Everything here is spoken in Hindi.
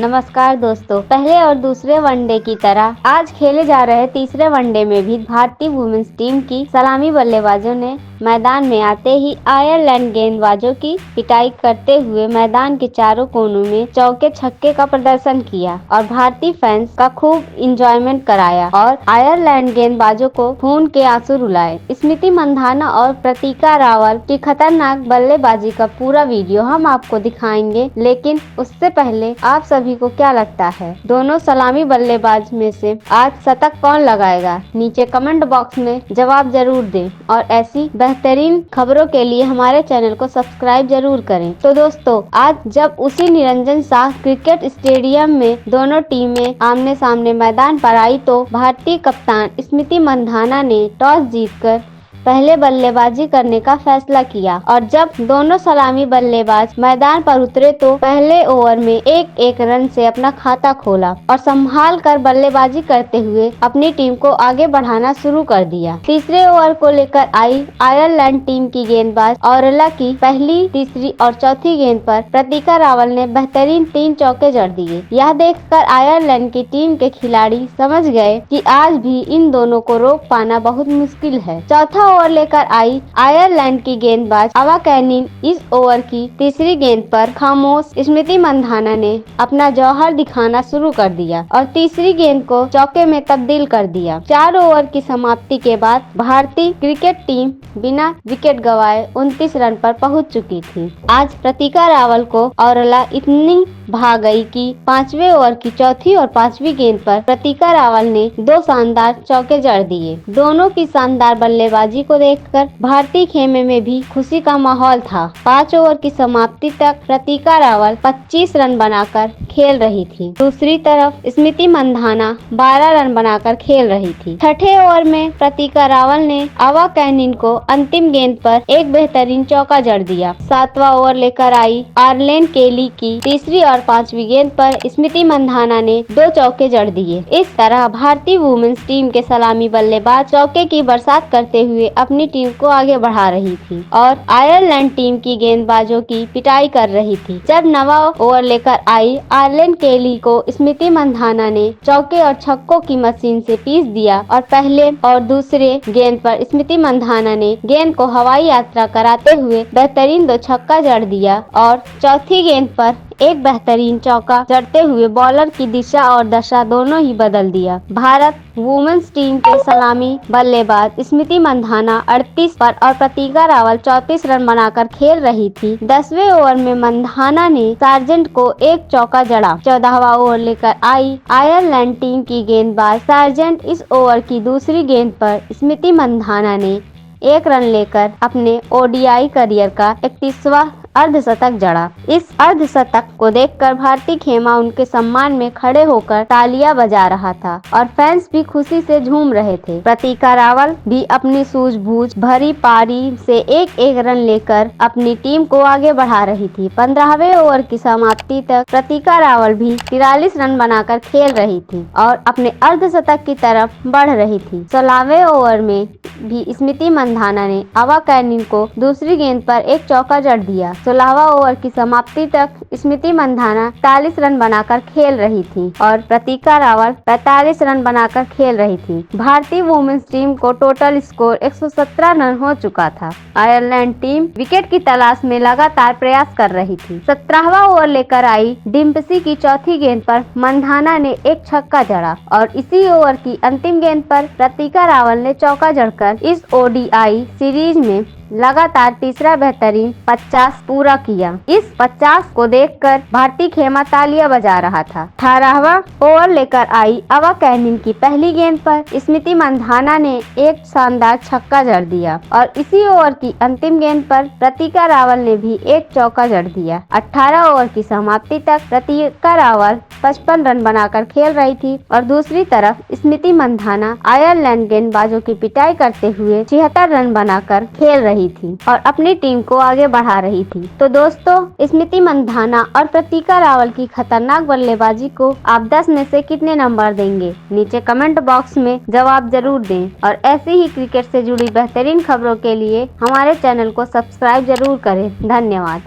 नमस्कार दोस्तों। पहले और दूसरे वनडे की तरह आज खेले जा रहे तीसरे वनडे में भी भारतीय वुमेन्स टीम की सलामी बल्लेबाजों ने मैदान में आते ही आयरलैंड गेंदबाजों की पिटाई करते हुए मैदान के चारों कोनों में चौके छक्के का प्रदर्शन किया और भारतीय फैंस का खूब इंजॉयमेंट कराया और आयरलैंड गेंदबाजों को खून के आंसू रुलाए। स्मृति मंधाना और प्रतीका रावल की खतरनाक बल्लेबाजी का पूरा वीडियो हम आपको दिखाएंगे, लेकिन उससे पहले आप सभी को क्या लगता है दोनों सलामी बल्लेबाज में से आज शतक कौन लगाएगा? नीचे कमेंट बॉक्स में जवाब जरूर दें और ऐसी बेहतरीन खबरों के लिए हमारे चैनल को सब्सक्राइब जरूर करें। तो दोस्तों, आज जब उसी निरंजन शाह क्रिकेट स्टेडियम में दोनों टीमें आमने सामने मैदान पर आई तो भारतीय कप्तान स्मृति मंधाना ने टॉस जीतकर पहले बल्लेबाजी करने का फैसला किया और जब दोनों सलामी बल्लेबाज मैदान पर उतरे तो पहले ओवर में एक रन से अपना खाता खोला और संभाल कर बल्लेबाजी करते हुए अपनी टीम को आगे बढ़ाना शुरू कर दिया। तीसरे ओवर को लेकर आई आयरलैंड टीम की गेंदबाज औरला की पहली, तीसरी और चौथी गेंद पर प्रतीका रावल ने बेहतरीन 3 चौके जड़ दिए। यह देखकर आयरलैंड की टीम के खिलाड़ी समझ गए कि आज भी इन दोनों को रोक पाना बहुत मुश्किल है। चौथा ओवर लेकर आई आयरलैंड की गेंदबाज अवा कैनिन इस ओवर की तीसरी गेंद पर खामोश स्मृति मंधाना ने अपना जौहर दिखाना शुरू कर दिया और तीसरी गेंद को चौके में तब्दील कर दिया। 4 ओवर की समाप्ति के बाद भारतीय क्रिकेट टीम बिना विकेट गंवाए 29 रन पर पहुंच चुकी थी। आज प्रतीका रावल को औरला इतनी भा गई कि 5वें ओवर की चौथी और 5वीं गेंद पर प्रतीका रावल ने 2 शानदार चौके जड़ दिए। दोनों की शानदार बल्लेबाजी को देखकर भारतीय खेमे में भी खुशी का माहौल था। 5 ओवर की समाप्ति तक प्रतीका रावल 25 रन बनाकर खेल रही थी। दूसरी तरफ स्मृति मंधाना 12 रन बनाकर खेल रही थी। छठे ओवर में प्रतीका रावल ने अवा कैनिन को अंतिम गेंद पर एक बेहतरीन चौका जड़ दिया। 7वां ओवर लेकर आई आर्लेन केली की तीसरी और 5वीं गेंद पर स्मृति मंधाना ने 2 चौके जड़ दिए। इस तरह भारतीय वुमेन्स टीम के सलामी बल्लेबाज चौके की बरसात करते हुए अपनी टीम को आगे बढ़ा रही थी और आयरलैंड टीम की गेंदबाजों की पिटाई कर रही थी। जब 9वां ओवर लेकर आई आर्लेन केली को स्मृति मंधाना ने चौके और छक्कों की मशीन से पीस दिया और पहले और दूसरे गेंद पर स्मृति मंधाना ने गेंद को हवाई यात्रा कराते हुए बेहतरीन 2 छक्का जड़ दिया और चौथी गेंद पर एक बेहतरीन चौका जड़ते हुए बॉलर की दिशा और दशा दोनों ही बदल दिया। भारत वुमेन्स टीम के सलामी बल्लेबाज स्मृति मंधाना 38 पर और प्रतीका रावल 34 रन बनाकर खेल रही थी। 10वें ओवर में मंधाना ने सार्जेंट को एक चौका जड़ा। 14वां ओवर लेकर आई आयरलैंड टीम की गेंदबाज सार्जेंट इस ओवर की दूसरी गेंद पर स्मृति मंधाना ने 1 रन लेकर अपने ओडीआई करियर का 31वां अर्धशतक जड़ा। इस अर्धशतक को देखकर भारतीय खेमा उनके सम्मान में खड़े होकर तालियां बजा रहा था और फैंस भी खुशी से झूम रहे थे। प्रतीका रावल भी अपनी सूझबूझ भरी पारी से एक रन लेकर अपनी टीम को आगे बढ़ा रही थी। 15वें ओवर की समाप्ति तक प्रतीका रावल भी 43 रन बनाकर खेल रही थी और अपने अर्धशतक की तरफ बढ़ रही थी। 16वें ओवर में भी स्मृति मंधाना ने अवा कैनिन को दूसरी गेंद पर एक चौका जड़ दिया। 16वां ओवर की समाप्ति तक स्मृति मंधाना 40 रन बनाकर खेल रही थी और प्रतीका रावल 45 रन बनाकर खेल रही थी। भारतीय वुमेन्स टीम को टोटल स्कोर 117 रन हो चुका था। आयरलैंड टीम विकेट की तलाश में लगातार प्रयास कर रही थी। 17वां ओवर लेकर आई डिम्पसी की चौथी गेंद पर मंधाना ने एक छक्का जड़ा और इसी ओवर की अंतिम गेंद पर प्रतीका रावल ने चौका जड़कर इस ओडीआई सीरीज में लगातार तीसरा बेहतरीन 50 पूरा किया। इस 50 को देखकर भारतीय खेमा तालियां बजा रहा था। 18वां ओवर लेकर आई अवा कैनिन की पहली गेंद पर स्मृति मंधाना ने एक शानदार छक्का जड़ दिया और इसी ओवर की अंतिम गेंद पर प्रतीका रावल ने भी एक चौका जड़ दिया। 18 ओवर की समाप्ति तक प्रतीका रावल 55 रन बनाकर खेल रही थी और दूसरी तरफ स्मृति मंधाना आयरलैंड गेंदबाजों की पिटाई करते हुए 76 रन बनाकर खेल रही थी और अपनी टीम को आगे बढ़ा रही थी। तो दोस्तों, स्मृति मंधाना और प्रतीका रावल की खतरनाक बल्लेबाजी को आप 10 में से कितने नंबर देंगे? नीचे कमेंट बॉक्स में जवाब जरूर दें और ऐसे ही क्रिकेट से जुड़ी बेहतरीन खबरों के लिए हमारे चैनल को सब्सक्राइब जरूर करें। धन्यवाद।